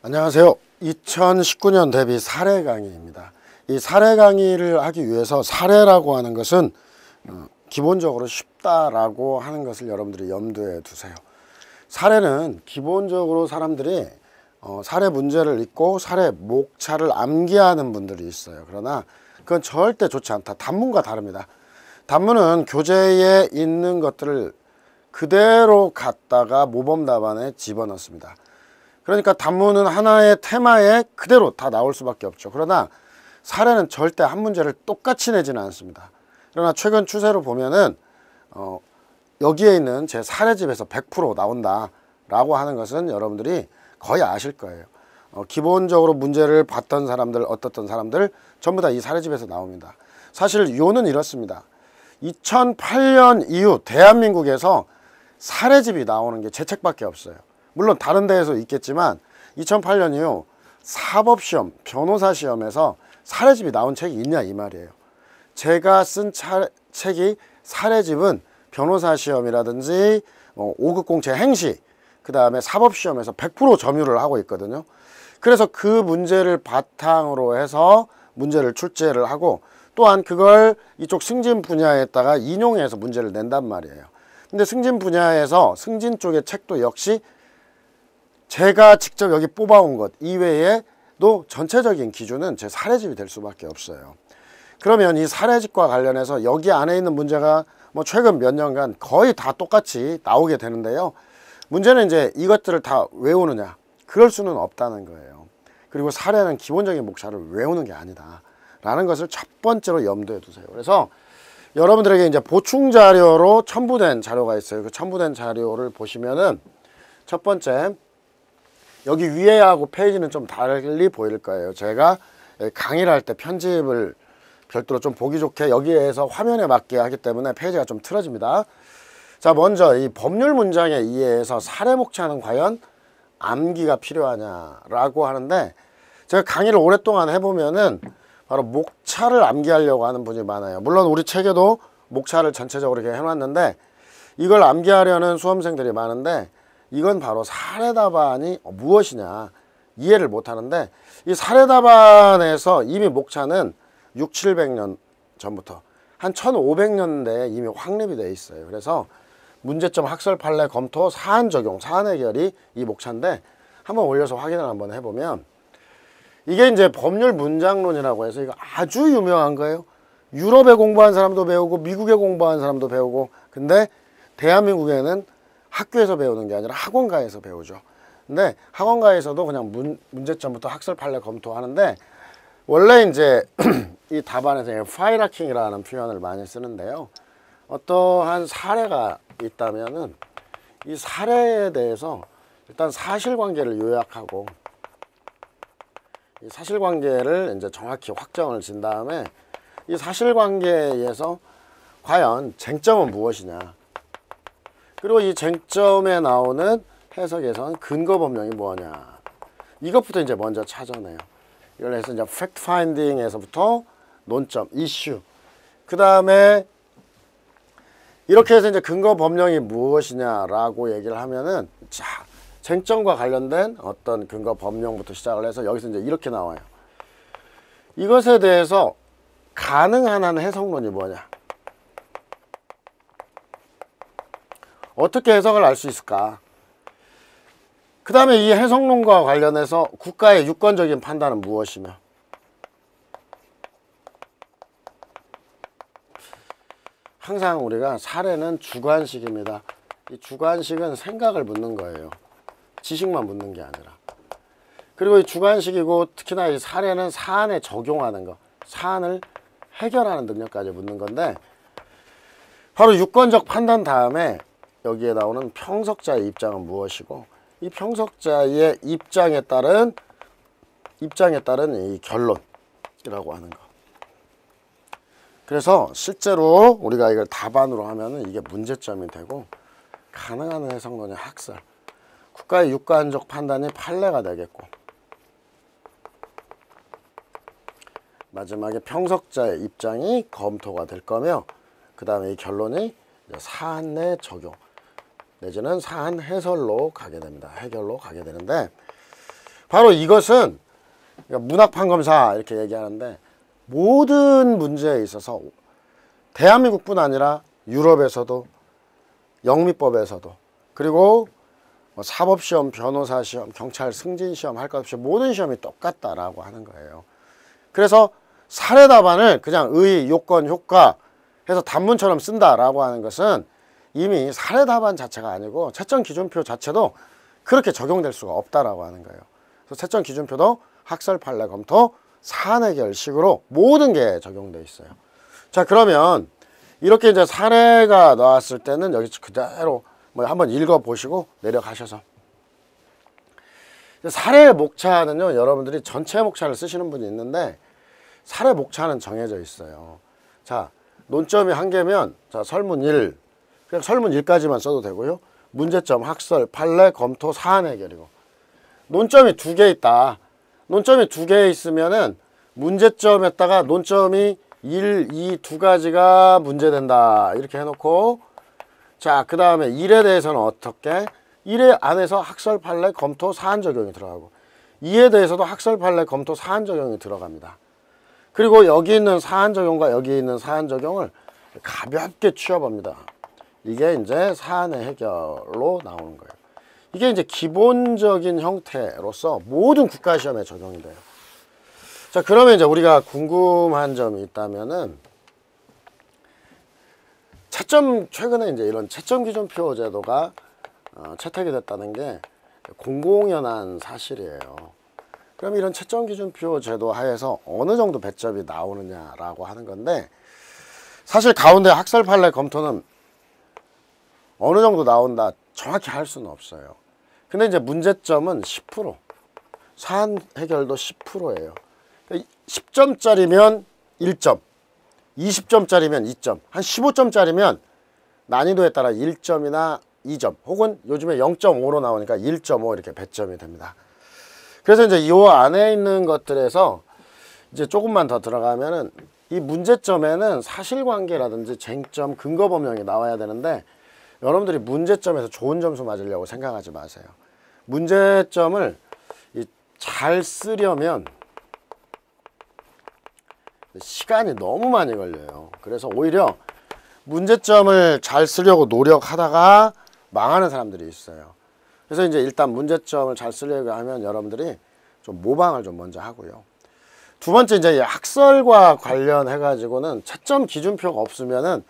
안녕하세요. 2019년 대비 사례 강의입니다. 이 사례 강의를 하기 위해서 사례라고 하는 것은 기본적으로 쉽다라고 하는 것을 여러분들이 염두에 두세요. 사례는 기본적으로 사람들이 사례 문제를 읽고 사례 목차를 암기하는 분들이 있어요. 그러나 그건 절대 좋지 않다. 단문과 다릅니다. 단문은 교재에 있는 것들을 그대로 갖다가 모범 답안에 집어넣습니다. 그러니까 단문은 하나의 테마에 그대로 다 나올 수밖에 없죠. 그러나 사례는 절대 한 문제를 똑같이 내지는 않습니다. 그러나 최근 추세로 보면은 여기에 있는 제 사례집에서 100% 나온다 라고 하는 것은 여러분들이 거의 아실 거예요. 기본적으로 문제를 봤던 사람들, 어떻던 사람들 전부 다 이 사례집에서 나옵니다. 사실 요는 이렇습니다. 2008년 이후 대한민국에서 사례집이 나오는 게 제 책밖에 없어요. 물론 다른 데에서 있겠지만 2008년 이후 사법시험, 변호사 시험에서 사례집이 나온 책이 있냐 이 말이에요. 제가 쓴 책이 사례집은 변호사 시험이라든지 5급 공채 행시, 그 다음에 사법시험에서 100% 점유를 하고 있거든요. 그래서 그 문제를 바탕으로 해서 문제를 출제를 하고 또한 그걸 이쪽 승진 분야에다가 인용해서 문제를 낸단 말이에요. 근데 승진 분야에서 승진 쪽의 책도 역시 제가 직접 여기 뽑아온 것 이외에도 전체적인 기준은 제 사례집이 될 수밖에 없어요. 그러면 이 사례집과 관련해서 여기 안에 있는 문제가 뭐 최근 몇 년간 거의 다 똑같이 나오게 되는데요. 문제는 이제 이것들을 다 외우느냐? 그럴 수는 없다는 거예요. 그리고 사례는 기본적인 목차를 외우는 게 아니다 라는 것을 첫 번째로 염두에 두세요. 그래서 여러분들에게 이제 보충 자료로 첨부된 자료가 있어요. 그 첨부된 자료를 보시면은 첫 번째, 여기 위에하고 페이지는 좀 달리 보일 거예요. 제가 강의를 할 때 편집을 별도로 좀 보기 좋게 여기에서 화면에 맞게 하기 때문에 페이지가 좀 틀어집니다. 자, 먼저 이 법률 문장에 의해서 사례 목차는 과연 암기가 필요하냐라고 하는데, 제가 강의를 오랫동안 해보면은 바로 목차를 암기하려고 하는 분이 많아요. 물론 우리 책에도 목차를 전체적으로 이렇게 해놨는데 이걸 암기하려는 수험생들이 많은데, 이건 바로 사례답안이 무엇이냐 이해를 못하는데, 이 사례답안에서 이미 목차는 600~700년 전부터 한 1500년대에 이미 확립이 되어 있어요. 그래서 문제점, 학설 판례, 검토, 사안 적용, 사안 해결이 이 목차인데, 한번 올려서 확인을 한번 해보면 이게 이제 법률 문장론이라고 해서 이거 아주 유명한 거예요. 유럽에 공부한 사람도 배우고 미국에 공부한 사람도 배우고, 근데 대한민국에는 학교에서 배우는 게 아니라 학원가에서 배우죠. 근데 학원가에서도 그냥 문제점부터 학설 판례 검토하는데, 원래 이제 이 답안에서 파이라킹이라는 표현을 많이 쓰는데요. 어떠한 사례가 있다면은 이 사례에 대해서 일단 사실관계를 요약하고, 이 사실관계를 이제 정확히 확정을 진 다음에 이 사실관계에서 과연 쟁점은 무엇이냐, 그리고 이 쟁점에 나오는 해석에선 근거법령이 뭐냐, 이것부터 이제 먼저 찾아내요. 이걸 해서 이제 팩트 파인딩에서부터 논점, 이슈, 그 다음에 이렇게 해서 이제 근거법령이 무엇이냐라고 얘기를 하면은, 자, 쟁점과 관련된 어떤 근거법령부터 시작을 해서 여기서 이제 이렇게 나와요. 이것에 대해서 가능한 한 해석론이 뭐냐, 어떻게 해석을 할 수 있을까? 그 다음에 이 해석론과 관련해서 국가의 유권적인 판단은 무엇이며, 항상 우리가 사례는 주관식입니다. 이 주관식은 생각을 묻는 거예요. 지식만 묻는 게 아니라. 그리고 이 주관식이고 특히나 이 사례는 사안에 적용하는 거, 사안을 해결하는 능력까지 묻는 건데, 바로 유권적 판단 다음에 여기에 나오는 평석자의 입장은 무엇이고, 이 평석자의 입장에 따른 이 결론이라고 하는 거. 그래서 실제로 우리가 이걸 답안으로 하면은 이게 문제점이 되고, 가능한 해석론의 학설, 국가의 유권적 판단이 판례가 되겠고, 마지막에 평석자의 입장이 검토가 될 거며, 그 다음에 이 결론이 사안 내 적용 내지는 사안 해설로 가게 됩니다. 해결로 가게 되는데, 바로 이것은 문학판검사 이렇게 얘기하는데, 모든 문제에 있어서 대한민국뿐 아니라 유럽에서도, 영미법에서도, 그리고 사법시험, 변호사시험, 경찰 승진시험 할 것 없이 모든 시험이 똑같다라고 하는 거예요. 그래서 사례 답안을 그냥 의, 요건, 효과 해서 단문처럼 쓴다라고 하는 것은 이미 사례 답안 자체가 아니고 채점 기준표 자체도 그렇게 적용될 수가 없다라고 하는 거예요. 그래서 채점 기준표도 학설 판례 검토 사안 해결식으로 모든 게 적용돼 있어요. 자, 그러면 이렇게 이제 사례가 나왔을 때는 여기 그대로 뭐 한번 읽어 보시고 내려가셔서, 사례 목차는요, 여러분들이 전체 목차를 쓰시는 분이 있는데 사례 목차는 정해져 있어요. 자, 논점이 한 개면, 자, 설문 1, 그냥 설문 1까지만 써도 되고요. 문제점, 학설, 판례, 검토, 사안 해결이고, 논점이 2개 있다. 논점이 2개 있으면은 문제점에다가 논점이 1, 2, 2가지가 문제된다 이렇게 해놓고, 자, 그 다음에 1에 대해서는 어떻게? 1의 안에서 학설, 판례, 검토, 사안 적용이 들어가고, 2에 대해서도 학설, 판례, 검토, 사안 적용이 들어갑니다. 그리고 여기 있는 사안 적용과 여기 있는 사안 적용을 가볍게 취업합니다. 이게 이제 사안의 해결로 나오는 거예요. 이게 이제 기본적인 형태로서 모든 국가시험에 적용이 돼요. 자, 그러면 이제 우리가 궁금한 점이 있다면은, 최근에 이제 이런 채점 기준표 제도가 채택이 됐다는 게 공공연한 사실이에요. 그럼 이런 채점 기준표 제도 하에서 어느 정도 배점이 나오느냐라고 하는 건데, 사실 가운데 학설 판례 검토는 어느 정도 나온다 정확히 할 수는 없어요. 근데 이제 문제점은 10%, 사안 해결도 10%예요. 10점짜리면 1점, 20점짜리면 2점, 한 15점짜리면 난이도에 따라 1점이나 2점, 혹은 요즘에 0.5로 나오니까 1.5 이렇게 배점이 됩니다. 그래서 이제 이 안에 있는 것들에서 이제 조금만 더 들어가면은, 이 문제점에는 사실관계라든지 쟁점, 근거 범용이 나와야 되는데, 여러분들이 문제점에서 좋은 점수 맞으려고 생각하지 마세요. 문제점을 잘 쓰려면 시간이 너무 많이 걸려요. 그래서 오히려 문제점을 잘 쓰려고 노력하다가 망하는 사람들이 있어요. 그래서 이제 일단 문제점을 잘 쓰려고 하면 여러분들이 좀 모방을 좀 먼저 하고요. 두 번째, 이제 학설과 관련해 가지고는 채점 기준표가 없으면은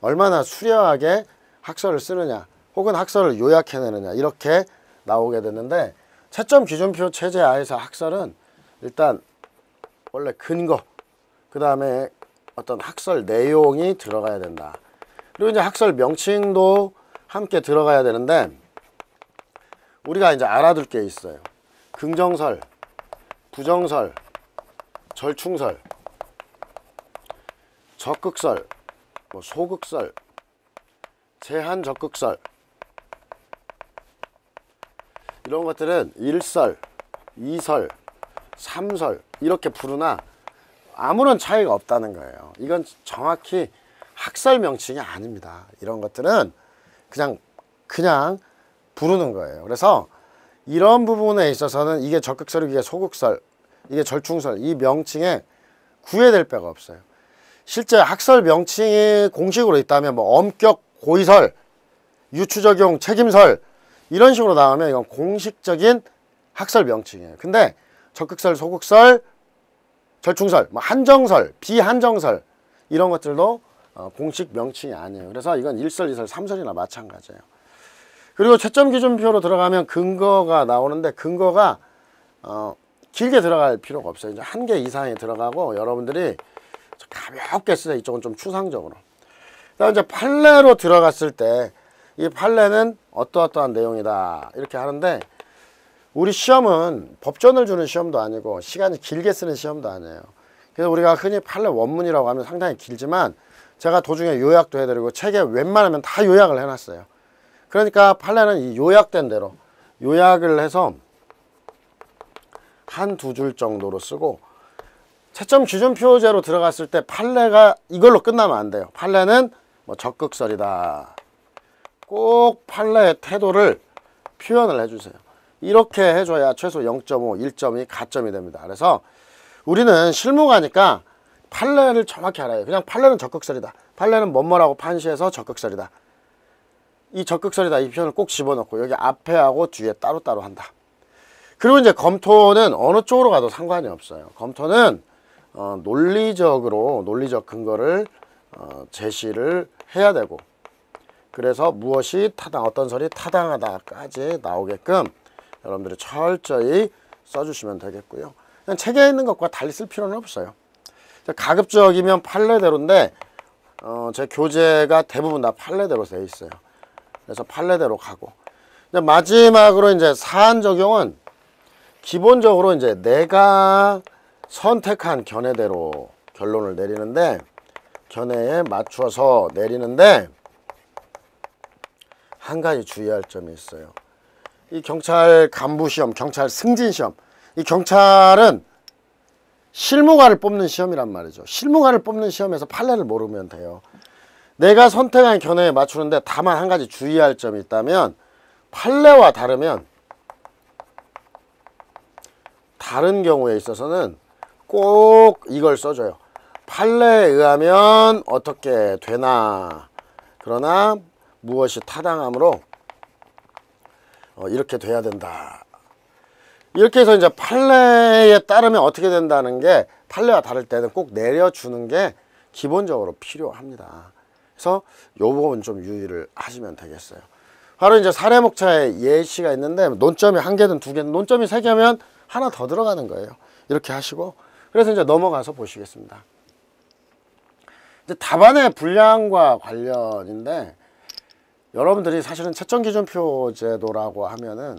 얼마나 수려하게 학설을 쓰느냐, 혹은 학설을 요약해내느냐, 이렇게 나오게 됐는데, 채점 기준표 체제 하에서 학설은 일단 원래 근거, 그 다음에 어떤 학설 내용이 들어가야 된다. 그리고 이제 학설 명칭도 함께 들어가야 되는데, 우리가 이제 알아둘 게 있어요. 긍정설, 부정설, 절충설, 적극설, 소극설, 제한적극설, 이런 것들은 1설, 2설, 3설 이렇게 부르나 아무런 차이가 없다는 거예요. 이건 정확히 학설 명칭이 아닙니다. 이런 것들은 그냥 부르는 거예요. 그래서 이런 부분에 있어서는 이게 적극설, 이게 소극설, 이게 절충설, 이 명칭에 구애될 바가 없어요. 실제 학설 명칭이 공식으로 있다면 뭐 엄격, 고의설, 유추적용, 책임설 이런 식으로 나오면 이건 공식적인 학설 명칭이에요. 근데 적극설, 소극설, 절충설, 뭐 한정설, 비한정설 이런 것들도 공식 명칭이 아니에요. 그래서 이건 1설, 2설, 3설이나 마찬가지예요. 그리고 채점 기준표로 들어가면 근거가 나오는데, 근거가 길게 들어갈 필요가 없어요. 이제 한 개 이상이 들어가고 여러분들이 가볍게 쓰세요. 이쪽은 좀 추상적으로. 그다음 이제 판례로 들어갔을 때, 이 판례는 어떠어떠한 내용이다 이렇게 하는데, 우리 시험은 법전을 주는 시험도 아니고 시간이 길게 쓰는 시험도 아니에요. 그래서 우리가 흔히 판례 원문이라고 하면 상당히 길지만, 제가 도중에 요약도 해드리고 책에 웬만하면 다 요약을 해놨어요. 그러니까 판례는 이 요약된 대로 요약을 해서 한 두 줄 정도로 쓰고, 채점 기준표제로 들어갔을 때 판례가 이걸로 끝나면 안 돼요. 판례는 뭐 적극설이다. 꼭 판례의 태도를 표현을 해주세요. 이렇게 해줘야 최소 0.5, 1.2 가점이 됩니다. 그래서 우리는 실무가니까 판례를 정확히 알아요. 그냥 판례는 적극설이다. 판례는 뭐뭐라고 판시해서 적극설이다. 이 적극설이다. 이 표현을 꼭 집어넣고 여기 앞에 하고 뒤에 따로따로 한다. 그리고 이제 검토는 어느 쪽으로 가도 상관이 없어요. 검토는 논리적 근거를 제시를 해야 되고, 그래서 무엇이 타당, 어떤 설이 타당하다까지 나오게끔 여러분들이 철저히 써주시면 되겠고요. 그냥 책에 있는 것과 달리 쓸 필요는 없어요. 가급적이면 판례대로인데 제 교재가 대부분 다 판례대로 되어 있어요. 그래서 판례대로 가고, 이제 마지막으로 이제 사안 적용은 기본적으로 이제 내가 선택한 견해대로 결론을 내리는데, 견해에 맞춰서 내리는데 한 가지 주의할 점이 있어요. 이 경찰 간부 시험, 경찰 승진 시험, 이 경찰은 실무관을 뽑는 시험이란 말이죠. 실무관을 뽑는 시험에서 판례를 모르면 돼요. 내가 선택한 견해에 맞추는데 다만 한 가지 주의할 점이 있다면, 판례와 다르면 다른 경우에 있어서는 꼭 이걸 써줘요. 판례에 의하면 어떻게 되나, 그러나 무엇이 타당하므로 이렇게 돼야 된다. 이렇게 해서 이제 판례에 따르면 어떻게 된다는 게 판례와 다를 때는 꼭 내려주는 게 기본적으로 필요합니다. 그래서 요 부분 좀 유의를 하시면 되겠어요. 바로 이제 사례목차에 예시가 있는데, 논점이 한 개든 두 개든, 논점이 세 개면 하나 더 들어가는 거예요. 이렇게 하시고, 그래서 이제 넘어가서 보시겠습니다. 이제 답안의 분량과 관련인데, 여러분들이 사실은 채점기준표 제도라고 하면은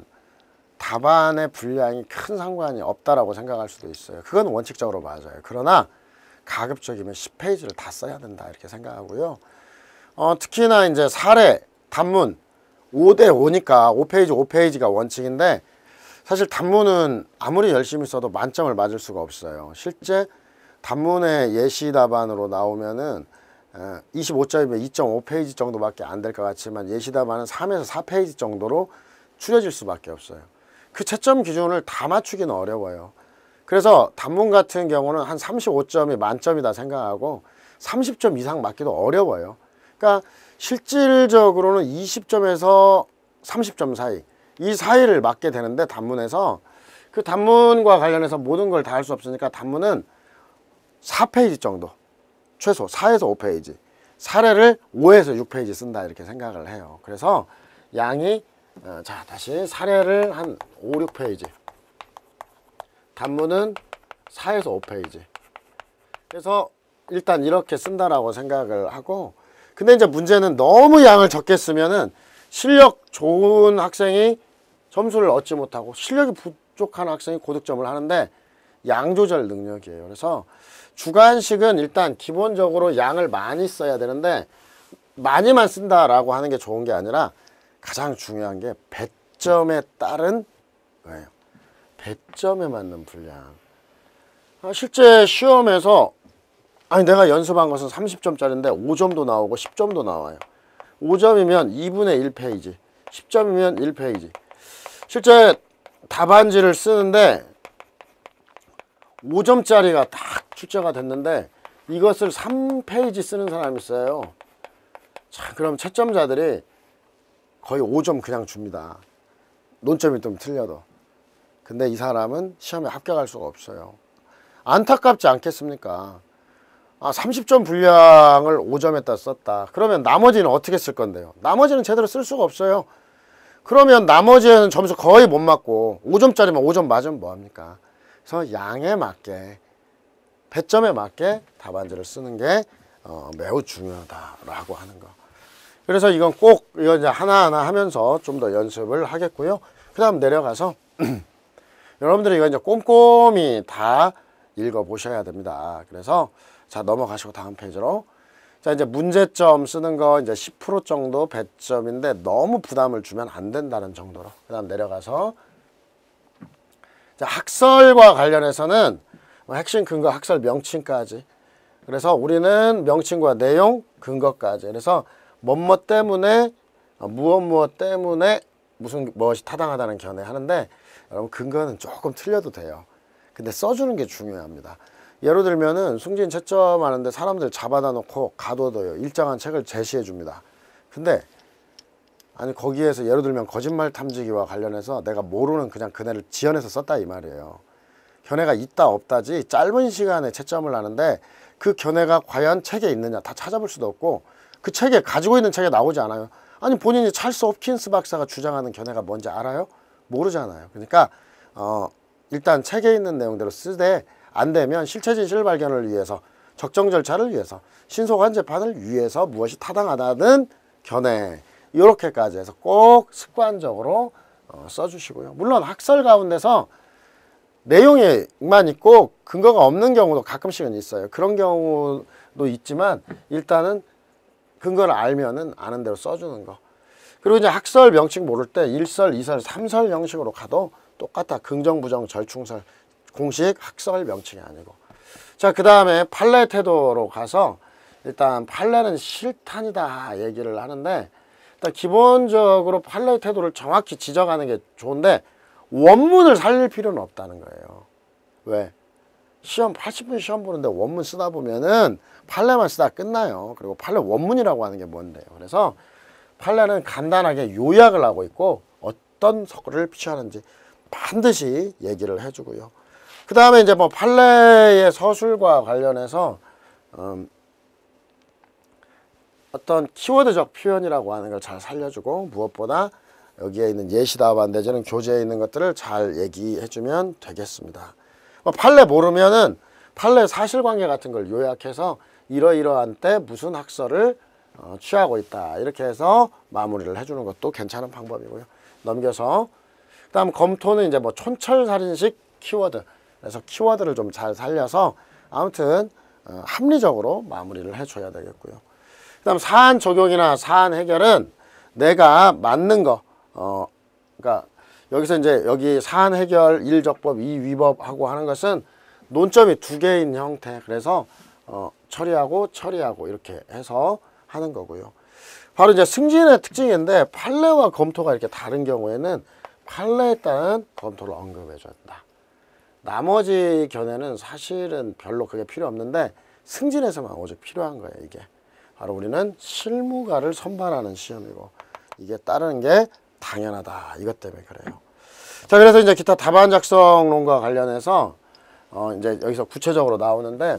답안의 분량이 큰 상관이 없다라고 생각할 수도 있어요. 그건 원칙적으로 맞아요. 그러나 가급적이면 10페이지를 다 써야 된다 이렇게 생각하고요. 특히나 이제 사례, 단문 5대 5니까 5페이지가 원칙인데, 사실 단문은 아무리 열심히 써도 만점을 맞을 수가 없어요. 실제 단문의 예시 답안으로 나오면은 25점이면 2.5페이지 정도밖에 안 될 것 같지만, 예시 답안은 3에서 4페이지 정도로 추려질 수밖에 없어요. 그 채점 기준을 다 맞추기는 어려워요. 그래서 단문 같은 경우는 한 35점이 만점이다 생각하고 30점 이상 맞기도 어려워요. 그러니까 실질적으로는 20점에서 30점 사이, 이 사이를 맞게 되는데, 단문에서 그 단문과 관련해서 모든 걸 다 할 수 없으니까 단문은 4페이지 정도, 최소 4에서 5페이지, 사례를 5에서 6페이지 쓴다 이렇게 생각을 해요. 그래서 양이 자, 다시 사례를 한 5, 6페이지, 단문은 4에서 5페이지. 그래서 일단 이렇게 쓴다라고 생각을 하고, 근데 이제 문제는 너무 양을 적게 쓰면은 실력 좋은 학생이 점수를 얻지 못하고 실력이 부족한 학생이 고득점을 하는데, 양 조절 능력이에요. 그래서 주관식은 일단 기본적으로 양을 많이 써야 되는데, 많이만 쓴다라고 하는 게 좋은 게 아니라 가장 중요한 게 배점에 따른 거예요. 배점에 맞는 분량. 실제 시험에서 내가 연습한 것은 30점짜리인데 5점도 나오고 10점도 나와요. 5점이면 2분의 1페이지, 10점이면 1페이지. 실제 답안지를 쓰는데 5점짜리가 딱 출제가 됐는데 이것을 3페이지 쓰는 사람이 있어요. 자, 그럼 채점자들이 거의 5점 그냥 줍니다. 논점이 좀 틀려도. 근데 이 사람은 시험에 합격할 수가 없어요. 안타깝지 않겠습니까? 30점 분량을 5점에다 썼다. 그러면 나머지는 어떻게 쓸 건데요? 나머지는 제대로 쓸 수가 없어요. 그러면 나머지는 점수 거의 못 맞고 5점짜리만 5점 맞으면 뭐합니까? 그래서 양에 맞게, 배점에 맞게 답안지를 쓰는 게 매우 중요하다라고 하는 거. 그래서 이건 꼭 이거 이제 하나하나 하면서 좀 더 연습을 하겠고요. 그 다음 내려가서 여러분들이 이거 이제 꼼꼼히 다 읽어 보셔야 됩니다. 그래서 자, 넘어가시고 다음 페이지로. 자, 이제 문제점 쓰는 거 이제 10% 정도 배점인데 너무 부담을 주면 안 된다는 정도로. 그 다음 내려가서 자, 학설과 관련해서는 핵심 근거, 학설 명칭까지. 그래서 우리는 명칭과 내용, 근거까지. 그래서 뭐뭐 때문에, 무엇 때문에 무슨 무엇이 타당하다는 견해 하는데 여러분 근거는 조금 틀려도 돼요. 근데 써주는 게 중요합니다. 예를 들면은 승진 채점하는데 사람들 잡아다 놓고 가둬둬요. 일정한 책을 제시해 줍니다. 근데 아니 거기에서 예를 들면 거짓말 탐지기와 관련해서 내가 모르는 그냥 그네를 지어내서 썼다 이 말이에요. 견해가 있다 없다지 짧은 시간에 채점을 하는데 그 견해가 과연 책에 있느냐 다 찾아볼 수도 없고 그 책에 가지고 있는 책에 나오지 않아요. 아니 본인이 찰스 홉킨스 박사가 주장하는 견해가 뭔지 알아요? 모르잖아요. 그러니까 일단 책에 있는 내용대로 쓰되 안 되면 실체 진실 발견을 위해서 적정 절차를 위해서 신속한 재판을 위해서 무엇이 타당하다는 견해 이렇게까지 해서 꼭 습관적으로 써주시고요. 물론 학설 가운데서 내용에만 있고 근거가 없는 경우도 가끔씩은 있어요. 그런 경우도 있지만 일단은 근거를 알면은 아는 대로 써주는 거. 그리고 이제 학설 명칭 모를 때 1설, 2설, 3설 형식으로 가도 똑같아. 긍정, 부정, 절충설. 공식 학설 명칭이 아니고. 자, 그 다음에 판례 태도로 가서 일단 판례는 실탄이다 얘기를 하는데 일단 기본적으로 판례 태도를 정확히 지적하는 게 좋은데 원문을 살릴 필요는 없다는 거예요. 왜? 시험 80분 시험 보는데 원문 쓰다 보면은 판례만 쓰다 끝나요. 그리고 판례 원문이라고 하는 게 뭔데요. 그래서 판례는 간단하게 요약을 하고 있고 어떤 서술을 피하는지 반드시 얘기를 해주고요. 그 다음에 이제 뭐 판례의 서술과 관련해서 어떤 키워드적 표현이라고 하는 걸 잘 살려주고 무엇보다 여기에 있는 예시답안 내지는 교재에 있는 것들을 잘 얘기해주면 되겠습니다. 판례 모르면은 판례 사실관계 같은 걸 요약해서 이러이러한 때 무슨 학설을 취하고 있다 이렇게 해서 마무리를 해주는 것도 괜찮은 방법이고요. 넘겨서 그다음 검토는 이제 뭐 촌철살인식 키워드 그래서 키워드를 좀 잘 살려서 아무튼 합리적으로 마무리를 해줘야 되겠고요. 그다음 사안 적용이나 사안 해결은 내가 맞는 거 그러니까 여기서 이제 여기 사안 해결 1적법 2위법하고 하는 것은 논점이 두 개인 형태 그래서 처리하고 이렇게 해서 하는 거고요. 바로 이제 승진의 특징인데 판례와 검토가 이렇게 다른 경우에는 판례에 따른 검토를 언급해 준다. 나머지 견해는 사실은 별로 그게 필요 없는데 승진에서만 오직 필요한 거예요. 이게 바로 우리는 실무가를 선발하는 시험이고 이게 따르는 게 당연하다. 이것 때문에 그래요. 자, 그래서 이제 기타 답안 작성론과 관련해서 이제 여기서 구체적으로 나오는데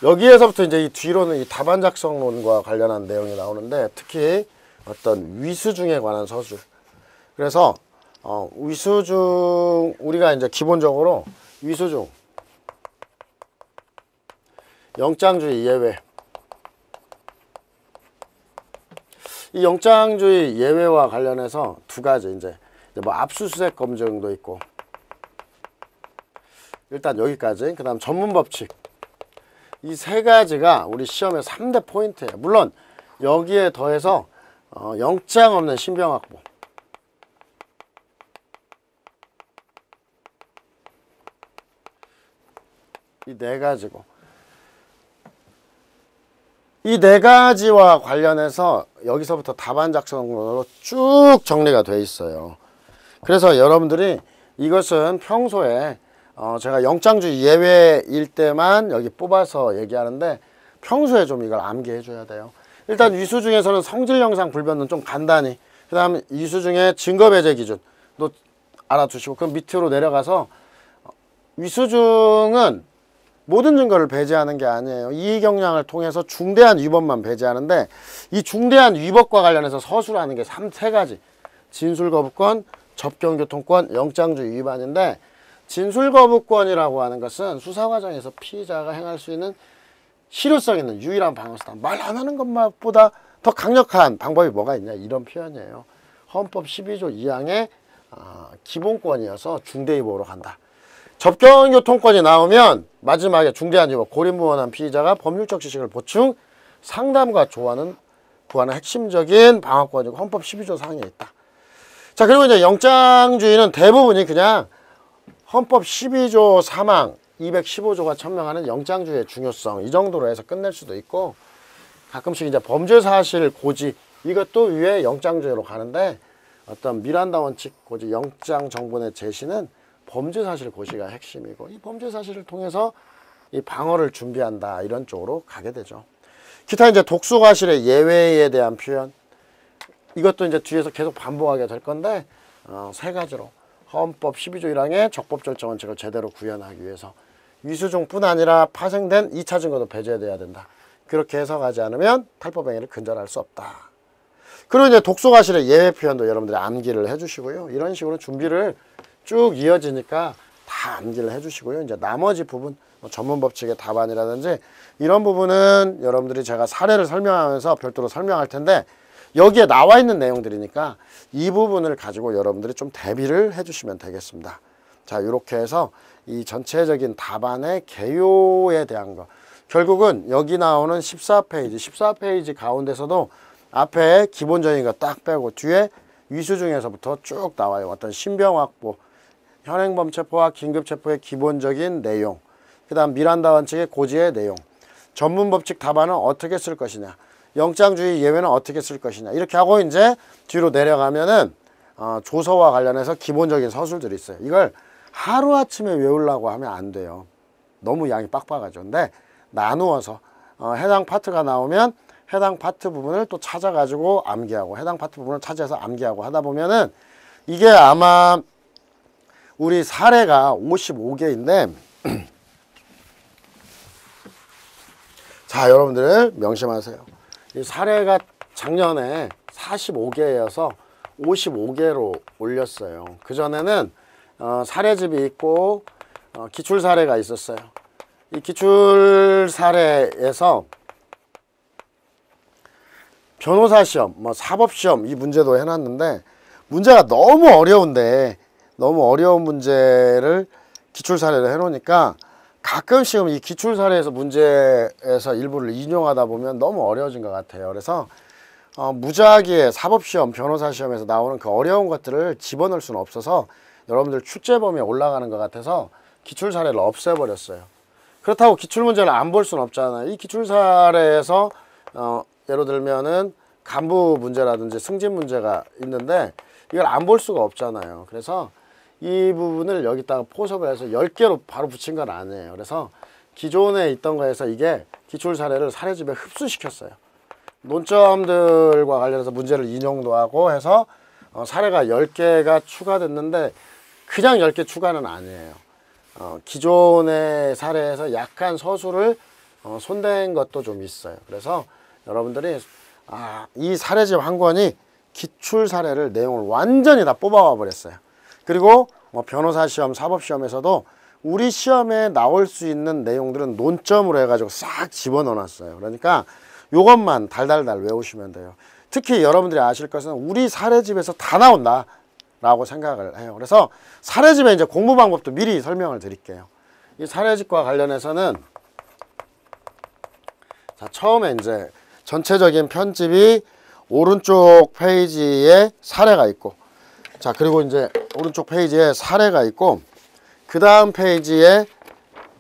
여기에서부터 이제 이 뒤로는 이 답안 작성론과 관련한 내용이 나오는데 특히 어떤 위수중에 관한 서술. 그래서 위수중 우리가 이제 기본적으로 위수중 영장주의 예외 이 영장주의 예외와 관련해서 두 가지 이제 뭐 압수수색 검증도 있고 일단 여기까지 그 다음 전문법칙 이 세 가지가 우리 시험의 3대 포인트예요. 물론 여기에 더해서 영장 없는 신병 확보 이 네 가지고 이 네 가지와 관련해서 여기서부터 답안 작성으로 쭉 정리가 돼 있어요. 그래서 여러분들이 이것은 평소에 제가 영장주의 예외일 때만 여기 뽑아서 얘기하는데 평소에 좀 이걸 암기해 줘야 돼요. 일단 위수 중에서는 성질 영상 불변은 좀 간단히 그 다음에 위수 중에 증거 배제 기준도 알아두시고 그럼 밑으로 내려가서 위수 중은 모든 증거를 배제하는 게 아니에요. 이의경량을 통해서 중대한 위법만 배제하는데 이 중대한 위법과 관련해서 서술하는 게 세 가지 진술거부권, 접견교통권, 영장주의 위반인데 진술거부권이라고 하는 것은 수사 과정에서 피의자가 행할 수 있는 실효성 있는 유일한 방어수다. 말 안 하는 것보다 더 강력한 방법이 뭐가 있냐 이런 표현이에요. 헌법 12조 2항의 기본권이어서 중대위법으로 간다. 접견교통권이 나오면 마지막에 중대한 위법 고립무원한 피의자가 법률적 지식을 보충 상담과 구하는 핵심적인 방어권이고 헌법 12조 사항에 있다. 자 그리고 이제 영장주의는 대부분이 그냥 헌법 12조 3항 215조가 천명하는 영장주의의 중요성 이 정도로 해서 끝낼 수도 있고 가끔씩 이제 범죄사실 고지 이것도 위에 영장주의로 가는데 어떤 미란다 원칙 고지 영장 정본의 제시는 범죄 사실 고시가 핵심이고 이 범죄 사실을 통해서 이 방어를 준비한다 이런 쪽으로 가게 되죠. 기타 이제 독수과실의 예외에 대한 표현 이것도 이제 뒤에서 계속 반복하게 될 건데 세 가지로 헌법 12조 1항의 적법 절차 원칙을 제대로 구현하기 위해서 위수중뿐 아니라 파생된 2차 증거도 배제돼야 된다. 그렇게 해석하지 않으면 탈법 행위를 근절할 수 없다. 그리고 이제 독소과실의 예외 표현도 여러분들이 암기를 해주시고요. 이런 식으로 준비를 쭉 이어지니까 다 암기를 해주시고요. 이제 나머지 부분 전문 법칙의 답안이라든지 이런 부분은 여러분들이 제가 사례를 설명하면서 별도로 설명할 텐데 여기에 나와 있는 내용들이니까 이 부분을 가지고 여러분들이 좀 대비를 해주시면 되겠습니다. 자, 이렇게 해서 이 전체적인 답안의 개요에 대한 거 결국은 여기 나오는 14페이지 가운데서도 앞에 기본적인 거 딱 빼고 뒤에 위수중에서부터 쭉 나와요. 어떤 신병 확보, 현행범 체포와 긴급 체포의 기본적인 내용, 그 다음 미란다 원칙의 고지의 내용, 전문 법칙 답안은 어떻게 쓸 것이냐, 영장주의 예외는 어떻게 쓸 것이냐 이렇게 하고 이제 뒤로 내려가면은 조서와 관련해서 기본적인 서술들이 있어요. 이걸 하루아침에 외우려고 하면 안 돼요. 너무 양이 빡빡하죠. 근데 나누어서 해당 파트가 나오면 해당 파트 부분을 또 찾아가지고 암기하고 해당 파트 부분을 찾아서 암기하고 하다 보면은 이게 아마 우리 사례가 55개인데 자, 여러분들 명심하세요. 이 사례가 작년에 45개여서 55개로 올렸어요. 그전에는 사례집이 있고 기출 사례가 있었어요. 이 기출 사례에서 변호사 시험, 사법 시험 이 문제도 해놨는데 문제가 너무 어려운데 너무 어려운 문제를 기출 사례를 해놓으니까 가끔씩은 이 기출 사례에서 문제에서 일부를 인용하다 보면 너무 어려워진 것 같아요. 그래서 무작위에 사법 시험, 변호사 시험에서 나오는 그 어려운 것들을 집어넣을 수는 없어서 여러분들 출제범위에 올라가는 것 같아서 기출 사례를 없애버렸어요. 그렇다고 기출 문제를 안 볼 수는 없잖아요. 이 기출 사례에서 예를 들면은 간부 문제라든지 승진 문제가 있는데 이걸 안 볼 수가 없잖아요. 그래서 이 부분을 여기다가 포섭을 해서 10개로 바로 붙인 건 아니에요. 그래서 기존에 있던 거에서 이게 기출 사례를 사례집에 흡수시켰어요. 논점들과 관련해서 문제를 인용도 하고 해서 사례가 10개가 추가됐는데 그냥 10개 추가는 아니에요. 기존의 사례에서 약간 서술을 손댄 것도 좀 있어요. 그래서 여러분들이 이 사례집 한 권이 기출 사례를 내용을 완전히 다 뽑아와 버렸어요. 그리고 변호사 시험, 사법 시험에서도 우리 시험에 나올 수 있는 내용들은 논점으로 해가지고 싹 집어넣어 놨어요. 그러니까 요것만 달달달 외우시면 돼요. 특히 여러분들이 아실 것은 우리 사례집에서 다 나온다 라고 생각을 해요. 그래서 사례집의 이제 공부 방법도 미리 설명을 드릴게요. 이 사례집과 관련해서는 자, 처음에 이제 전체적인 편집이 오른쪽 페이지에 사례가 있고, 자, 그리고 이제 오른쪽 페이지에 사례가 있고, 그 다음 페이지에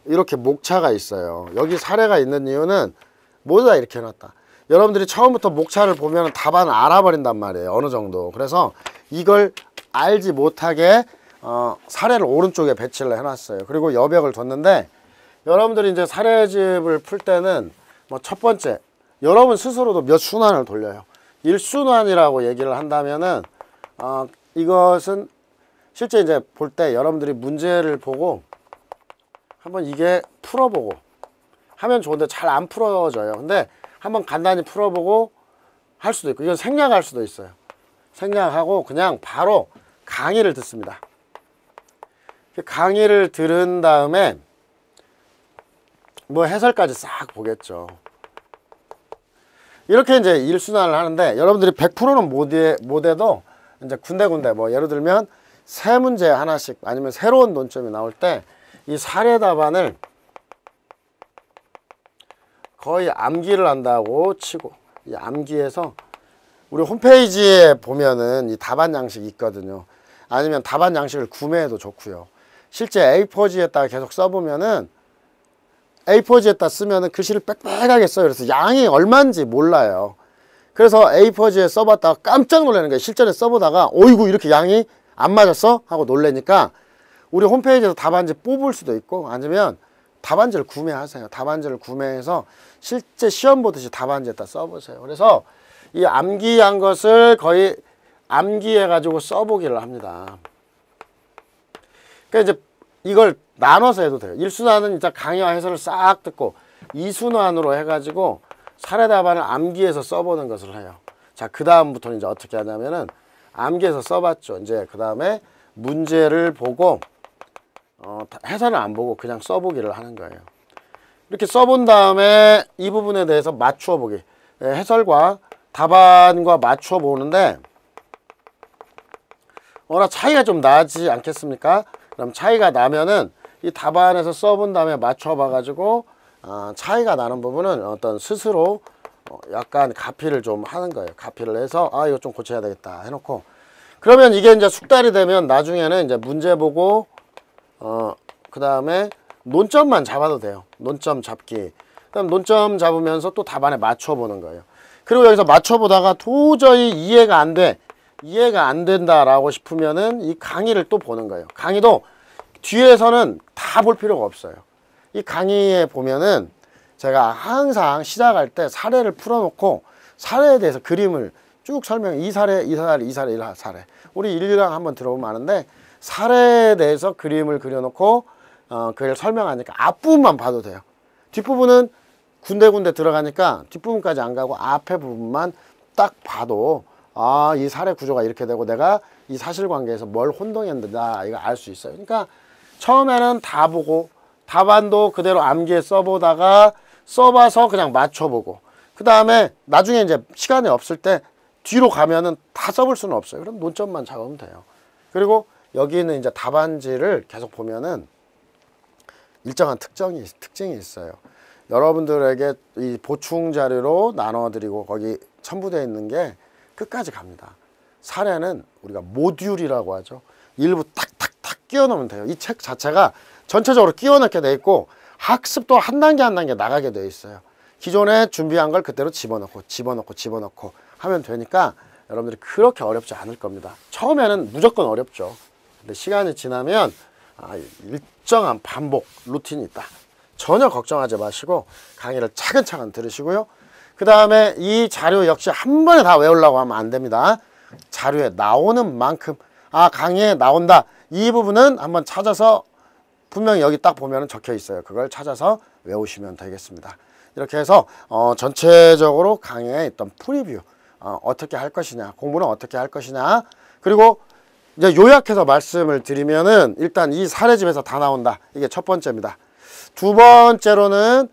이렇게 목차가 있어요. 여기 사례가 있는 이유는 모두 다 이렇게 해놨다. 여러분들이 처음부터 목차를 보면 답안을 알아버린단 말이에요. 어느 정도. 그래서 이걸 알지 못하게 사례를 오른쪽에 배치를 해놨어요. 그리고 여백을 뒀는데 여러분들이 이제 사례집을 풀 때는 첫 번째, 여러분 스스로도 몇 순환을 돌려요. 1순환이라고 얘기를 한다면은 이것은 실제 이제 볼 때 여러분들이 문제를 보고 한번 이게 풀어보고 하면 좋은데 잘 안 풀어져요. 근데 한번 간단히 풀어보고 할 수도 있고, 이건 생략할 수도 있어요. 생략하고 그냥 바로 강의를 듣습니다. 강의를 들은 다음에 해설까지 싹 보겠죠. 이렇게 이제 1순환을 하는데 여러분들이 100%는 못 해도 이제 군데군데 예를 들면 새 문제 하나씩 아니면 새로운 논점이 나올 때 이 사례 답안을 거의 암기를 한다고 치고, 이 암기해서 우리 홈페이지에 보면은 이 답안 양식이 있거든요. 아니면 답안 양식을 구매해도 좋고요. 실제 A4지에다가 계속 써보면은 A4지에다 쓰면은 글씨를 빽빽하게 써요. 그래서 양이 얼마인지 몰라요. 그래서 A4지에 써봤다가 깜짝 놀라는 거예요. 실전에 써보다가 어이구 이렇게 양이 안 맞았어? 하고 놀래니까 우리 홈페이지에서 답안지 뽑을 수도 있고 아니면 답안지를 구매하세요. 답안지를 구매해서 실제 시험 보듯이 답안지에다 써보세요. 그래서 이 암기한 것을 거의 암기해가지고 써보기를 합니다. 그러니까 이제 이걸 나눠서 해도 돼요. 1순환은 진짜 강의와 해설을 싹 듣고 2순환으로 해가지고 사례 답안을 암기해서 써보는 것을 해요. 자, 그 다음부터는 이제 어떻게 하냐면은 암기해서 써봤죠. 이제 그 다음에 문제를 보고 해설은 안 보고 그냥 써보기를 하는 거예요. 이렇게 써본 다음에 이 부분에 대해서 맞추어 보기. 해설과 답안과 맞추어 보는데 워낙 차이가 좀 나지 않겠습니까? 그럼 차이가 나면은 이 답안에서 써본 다음에 맞춰 봐가지고 차이가 나는 부분은 어떤 스스로 약간 가피를 좀 하는 거예요. 가피를 해서 이거 좀 고쳐야 되겠다 해놓고 그러면 이게 이제 숙달이 되면 나중에는 이제 문제 보고 그 다음에 논점만 잡아도 돼요. 논점 잡기. 그럼 논점 잡으면서 또 답안에 맞춰 보는 거예요. 그리고 여기서 맞춰 보다가 도저히 이해가 안 돼. 이해가 안 된다라고 싶으면은 이 강의를 또 보는 거예요. 강의도 뒤에서는 다 볼 필요가 없어요. 이 강의에 보면은 제가 항상 시작할 때 사례를 풀어놓고 사례에 대해서 그림을 쭉 설명, 이 사례, 이 사례, 이 사례, 이 사례. 우리 1강 한번 들어보면 아는데 사례에 대해서 그림을 그려놓고 그걸 설명하니까 앞부분만 봐도 돼요. 뒷부분은 군데군데 들어가니까 뒷부분까지 안 가고 앞에 부분만 딱 봐도 이 사례 구조가 이렇게 되고 내가 이 사실관계에서 뭘 혼동했는다 이거 알 수 있어요. 그러니까 처음에는 다 보고 답안도 그대로 암기해 써보다가 써봐서 그냥 맞춰보고 그 다음에 나중에 이제 시간이 없을 때 뒤로 가면은 다 써볼 수는 없어요. 그럼 논점만 잡으면 돼요. 그리고 여기는 이제 답안지를 계속 보면은 일정한 특징이 있어요. 여러분들에게 이 보충 자료로 나눠드리고 거기 첨부되어 있는 게 끝까지 갑니다. 사례는 우리가 모듈이라고 하죠. 일부 탁탁탁 끼워 넣으면 돼요. 이 책 자체가 전체적으로 끼워 넣게 돼 있고 학습도 한 단계 한 단계 나가게 돼 있어요. 기존에 준비한 걸 그대로 집어넣고 하면 되니까 여러분들이 그렇게 어렵지 않을 겁니다. 처음에는 무조건 어렵죠. 근데 시간이 지나면 일정한 반복 루틴이 있다. 전혀 걱정하지 마시고 강의를 차근차근 들으시고요. 그 다음에 이 자료 역시 한 번에 다 외우려고 하면 안 됩니다. 자료에 나오는 만큼 강의에 나온다. 이 부분은 한번 찾아서 분명히 여기 딱 보면 적혀 있어요. 그걸 찾아서 외우시면 되겠습니다. 이렇게 해서 전체적으로 강의에 있던 프리뷰 어떻게 할 것이냐, 공부는 어떻게 할 것이냐, 그리고 이제 요약해서 말씀을 드리면은 일단 이 사례집에서 다 나온다. 이게 첫 번째입니다. 두 번째로는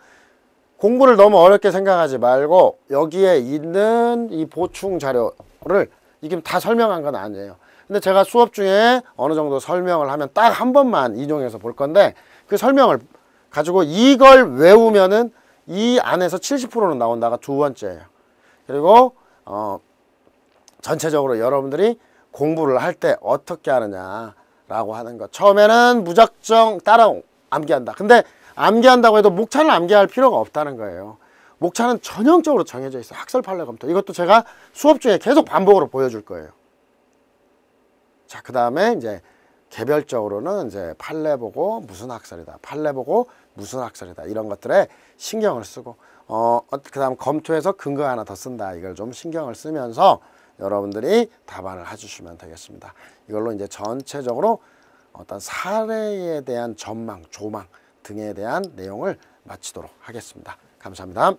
공부를 너무 어렵게 생각하지 말고 여기에 있는 이 보충 자료를 이게 다 설명한 건 아니에요. 근데 제가 수업 중에 어느 정도 설명을 하면 딱 한 번만 인용해서 볼 건데 그 설명을 가지고 이걸 외우면은 이 안에서 70%는 나온다가 두 번째예요. 그리고 전체적으로 여러분들이 공부를 할 때 어떻게 하느냐라고 하는 것. 처음에는 무작정 따라 암기한다. 근데 암기한다고 해도 목차를 암기할 필요가 없다는 거예요. 목차는 전형적으로 정해져 있어요. 학설 판례 검토. 이것도 제가 수업 중에 계속 반복으로 보여줄 거예요. 자, 그 다음에 이제 개별적으로는 이제 판례 보고 무슨 학설이다. 판례 보고 무슨 학설이다. 이런 것들에 신경을 쓰고 그 다음 검토해서 근거 하나 더 쓴다. 이걸 좀 신경을 쓰면서 여러분들이 답안을 해주시면 되겠습니다. 이걸로 이제 전체적으로 어떤 사례에 대한 전망, 조망 등에 대한 내용을 마치도록 하겠습니다. 감사합니다.